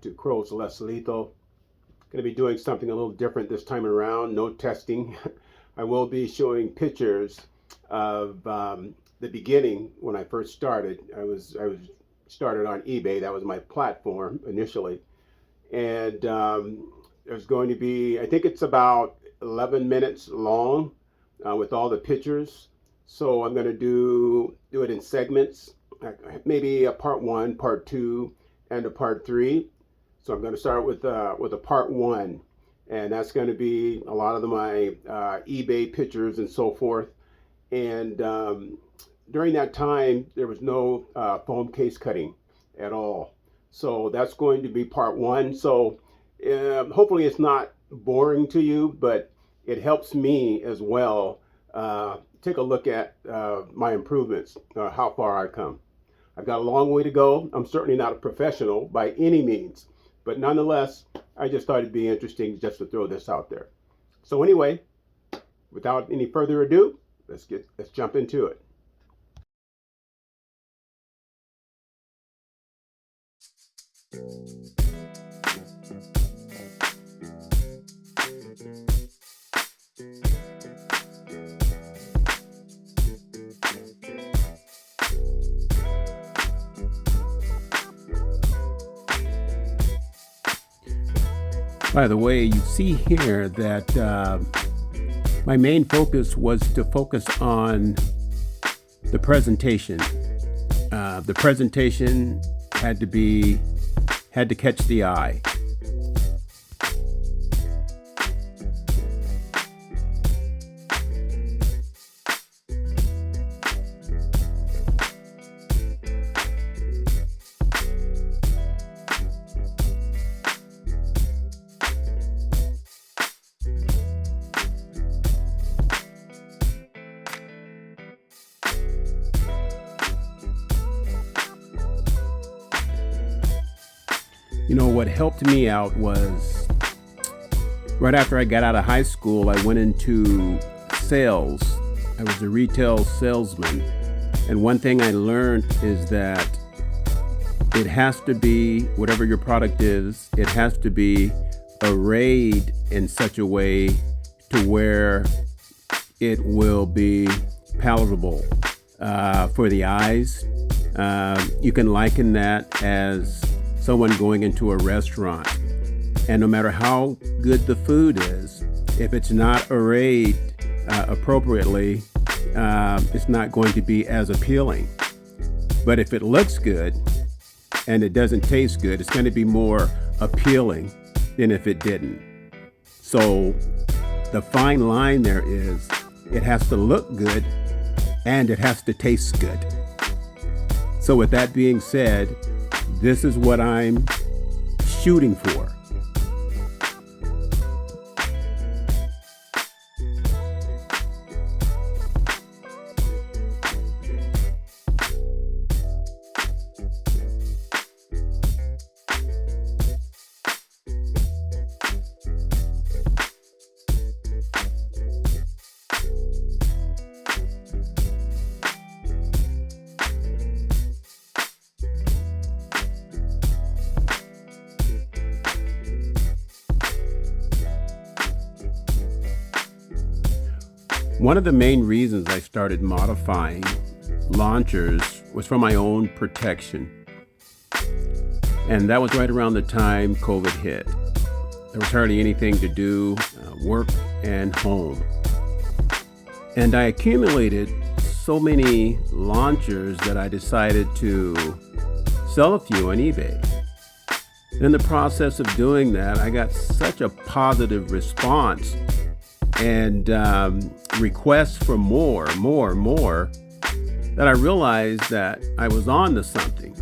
to Crow Celestalito. Going to be doing something a little different this time around. No testing. I will be showing pictures of the beginning when I first started. I was started on eBay. That was my platform initially, and there's going to be, I think it's about 11 minutes long with all the pictures. So I'm going to do it in segments, maybe a part one, part two, and a part three. So I'm going to start with a part one, and that's going to be a lot of my eBay pictures and so forth. And during that time, there was no foam case cutting at all. So that's going to be part one. So hopefully it's not boring to you, but it helps me as well take a look at my improvements, how far I've come. I've got a long way to go. I'm certainly not a professional by any means, but nonetheless, I just thought it'd be interesting just to throw this out there. So anyway, without any further ado, let's jump into it. By the way, you see here that my main focus was to focus on the presentation. The presentation had to catch the eye. You know, what helped me out was right after I got out of high school, I went into sales. I was a retail salesman. And one thing I learned is that it has to be, whatever your product is, it has to be arrayed in such a way to where it will be palatable for the eyes. You can liken that as someone going into a restaurant, and no matter how good the food is, if it's not arrayed appropriately, it's not going to be as appealing. But if it looks good and it doesn't taste good, it's going to be more appealing than if it didn't. So the fine line there is, it has to look good and it has to taste good. So with that being said, this is what I'm shooting for. One of the main reasons I started modifying launchers was for my own protection. And that was right around the time COVID hit. There was hardly anything to do, work and home. And I accumulated so many launchers that I decided to sell a few on eBay. In the process of doing that, I got such a positive response and requests for more, that I realized that I was on to something.